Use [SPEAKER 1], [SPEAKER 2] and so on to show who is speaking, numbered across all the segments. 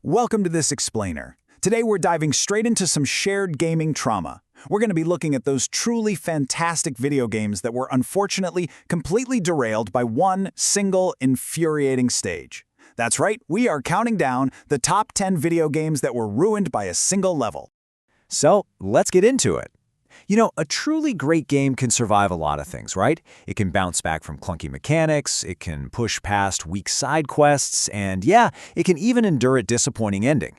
[SPEAKER 1] Welcome to this explainer. Today we're diving straight into some shared gaming trauma. We're going to be looking at those truly fantastic video games that were unfortunately completely derailed by one single infuriating stage. That's right, we are counting down the top 10 video games that were ruined by a single level.
[SPEAKER 2] So, let's get into it. A truly great game can survive a lot of things, right? It can bounce back from clunky mechanics, it can push past weak side quests, and yeah, it can even endure a disappointing ending.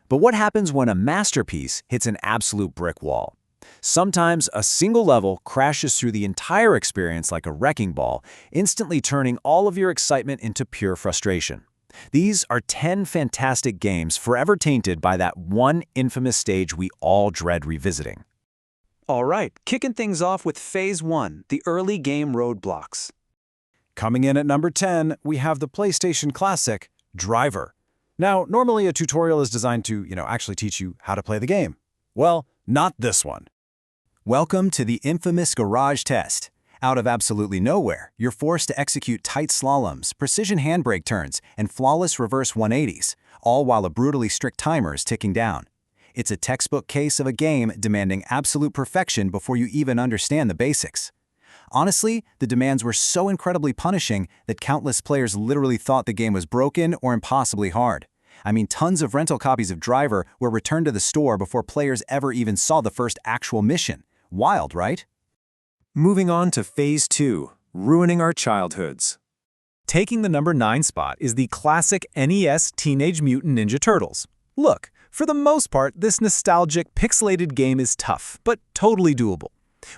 [SPEAKER 2] But what happens when a masterpiece hits an absolute brick wall? Sometimes a single level crashes through the entire experience like a wrecking ball, instantly turning all of your excitement into pure frustration. These are 10 fantastic games forever tainted by that one infamous stage we all dread revisiting.
[SPEAKER 3] All right, kicking things off with Phase 1, the early game roadblocks.
[SPEAKER 1] Coming in at number 10, we have the PlayStation classic, Driver. Now, normally a tutorial is designed to, actually teach you how to play the game. Well, not this one.
[SPEAKER 4] Welcome to the infamous garage test. Out of absolutely nowhere, you're forced to execute tight slaloms, precision handbrake turns, and flawless reverse 180s, all while a brutally strict timer is ticking down. It's a textbook case of a game demanding absolute perfection before you even understand the basics. Honestly, the demands were so incredibly punishing that countless players literally thought the game was broken or impossibly hard. I mean, tons of rental copies of Driver were returned to the store before players ever even saw the first actual mission. Wild, right?
[SPEAKER 5] Moving on to Phase 2, ruining our childhoods. Taking the number 9 spot is the classic NES Teenage Mutant Ninja Turtles. Look, for the most part, this nostalgic, pixelated game is tough, but totally doable.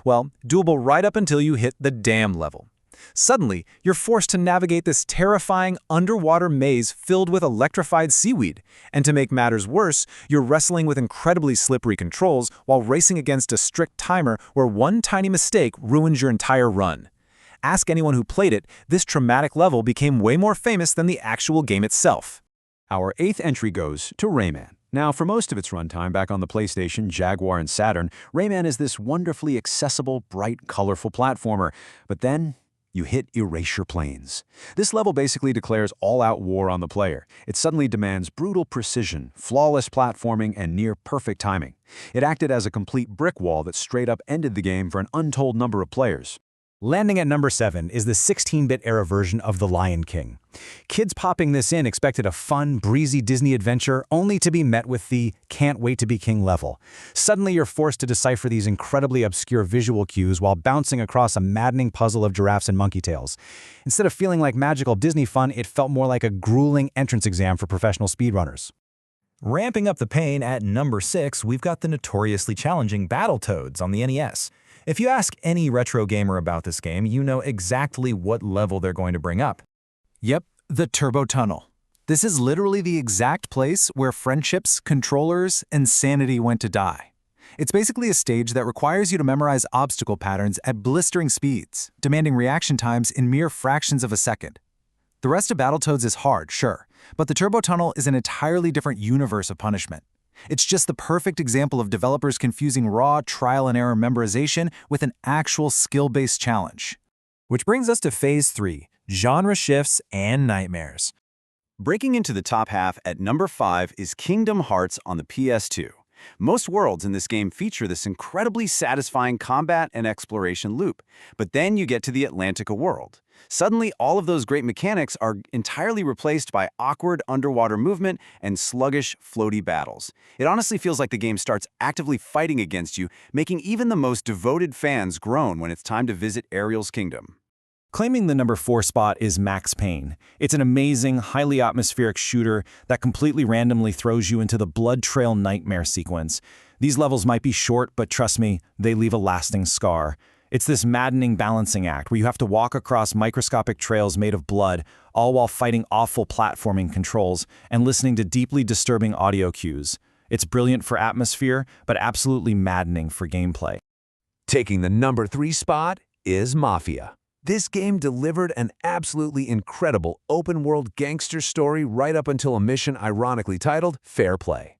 [SPEAKER 5] Well, doable right up until you hit the dam level. Suddenly, you're forced to navigate this terrifying underwater maze filled with electrified seaweed. And to make matters worse, you're wrestling with incredibly slippery controls while racing against a strict timer where one tiny mistake ruins your entire run. Ask anyone who played it, this traumatic level became way more famous than the actual game itself.
[SPEAKER 6] Our 8th entry goes to Rayman. Now, for most of its runtime back on the PlayStation, Jaguar, and Saturn, Rayman is this wonderfully accessible, bright, colorful platformer. But then, you hit Erasure Plains. This level basically declares all-out war on the player. It suddenly demands brutal precision, flawless platforming, and near-perfect timing. It acted as a complete brick wall that straight-up ended the game for an untold number of players.
[SPEAKER 7] Landing at number 7 is the 16-bit era version of The Lion King. Kids popping this in expected a fun, breezy Disney adventure only to be met with the can't wait to be king level. Suddenly you're forced to decipher these incredibly obscure visual cues while bouncing across a maddening puzzle of giraffes and monkey tails. Instead of feeling like magical Disney fun, it felt more like a grueling entrance exam for professional speedrunners.
[SPEAKER 8] Ramping up the pain at number 6, we've got the notoriously challenging Battletoads on the NES. If you ask any retro gamer about this game, you know exactly what level they're going to bring up.
[SPEAKER 4] Yep, the Turbo Tunnel. This is literally the exact place where friendships, controllers, and sanity went to die. It's basically a stage that requires you to memorize obstacle patterns at blistering speeds, demanding reaction times in mere fractions of a second. The rest of Battletoads is hard, sure, but the Turbo Tunnel is an entirely different universe of punishment. It's just the perfect example of developers confusing raw trial-and-error memorization with an actual skill-based challenge.
[SPEAKER 8] Which brings us to Phase 3, genre shifts and nightmares.
[SPEAKER 4] Breaking into the top half at number 5 is Kingdom Hearts on the PS2. Most worlds in this game feature this incredibly satisfying combat and exploration loop, but then you get to the Atlantica world. Suddenly, all of those great mechanics are entirely replaced by awkward underwater movement and sluggish, floaty battles. It honestly feels like the game starts actively fighting against you, making even the most devoted fans groan when it's time to visit Ariel's kingdom.
[SPEAKER 7] Claiming the number 4 spot is Max Payne. It's an amazing, highly atmospheric shooter that completely randomly throws you into the blood trail nightmare sequence. These levels might be short, but trust me, they leave a lasting scar. It's this maddening balancing act where you have to walk across microscopic trails made of blood, all while fighting awful platforming controls and listening to deeply disturbing audio cues. It's brilliant for atmosphere, but absolutely maddening for gameplay.
[SPEAKER 9] Taking the number 3 spot is Mafia. This game delivered an absolutely incredible open-world gangster story right up until a mission ironically titled Fair Play.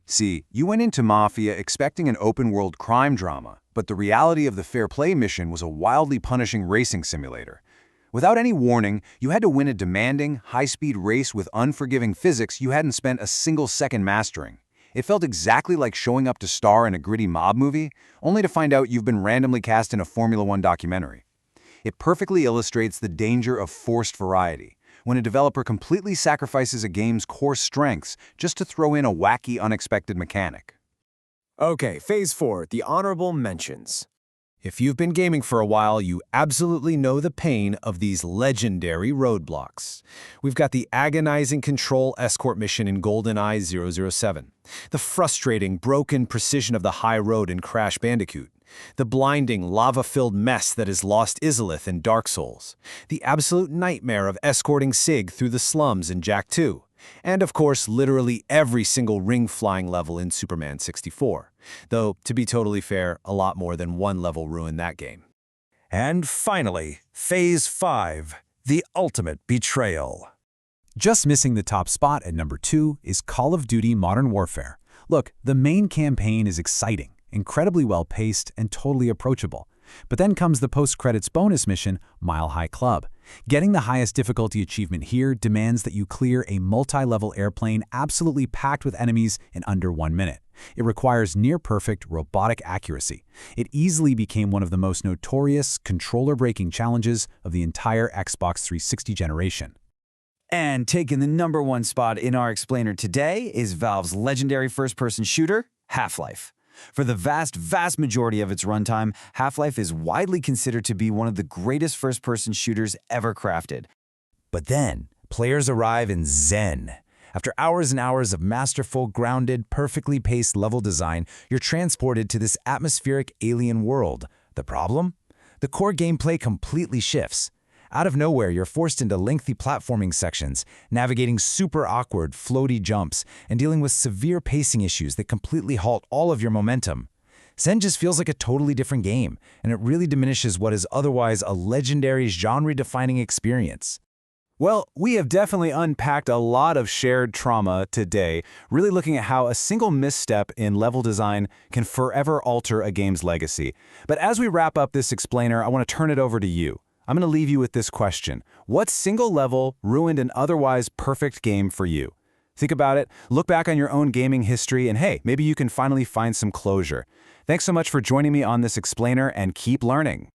[SPEAKER 10] See, you went into Mafia expecting an open-world crime drama, but the reality of the Fair Play mission was a wildly punishing racing simulator. Without any warning, you had to win a demanding, high-speed race with unforgiving physics you hadn't spent a single second mastering. It felt exactly like showing up to star in a gritty mob movie, only to find out you've been randomly cast in a Formula One documentary. It perfectly illustrates the danger of forced variety, when a developer completely sacrifices a game's core strengths just to throw in a wacky, unexpected mechanic.
[SPEAKER 5] Okay, Phase 4, the honorable mentions. If you've been gaming for a while, you absolutely know the pain of these legendary roadblocks. We've got the agonizing control escort mission in GoldenEye 007, the frustrating, broken precision of the high road in Crash Bandicoot, the blinding, lava-filled mess that is Lost Izalith in Dark Souls, the absolute nightmare of escorting Sig through the slums in Jak 2, and of course, literally every single ring-flying level in Superman 64. Though, to be totally fair, a lot more than one level ruined that game.
[SPEAKER 7] And finally, Phase 5, the ultimate betrayal. Just missing the top spot at number 2 is Call of Duty Modern Warfare. Look, the main campaign is exciting, incredibly well-paced, and totally approachable. But then comes the post-credits bonus mission, Mile High Club. Getting the highest difficulty achievement here demands that you clear a multi-level airplane absolutely packed with enemies in under 1 minute. It requires near-perfect robotic accuracy. It easily became one of the most notorious controller-breaking challenges of the entire Xbox 360 generation.
[SPEAKER 2] And taking the number 1 spot in our explainer today is Valve's legendary first-person shooter, Half-Life. For the vast majority of its runtime, Half-Life is widely considered to be one of the greatest first-person shooters ever crafted. But then, players arrive in Zen. After hours and hours of masterful, grounded, perfectly paced level design, you're transported to this atmospheric alien world. The problem? The core gameplay completely shifts. Out of nowhere, you're forced into lengthy platforming sections, navigating super awkward, floaty jumps, and dealing with severe pacing issues that completely halt all of your momentum. Zen just feels like a totally different game, and it really diminishes what is otherwise a legendary genre-defining experience.
[SPEAKER 5] Well, we have definitely unpacked a lot of shared trauma today, really looking at how a single misstep in level design can forever alter a game's legacy. But as we wrap up this explainer, I want to turn it over to you. I'm going to leave you with this question. What single level ruined an otherwise perfect game for you? Think about it, look back on your own gaming history, and hey, maybe you can finally find some closure. Thanks so much for joining me on this explainer, and keep learning.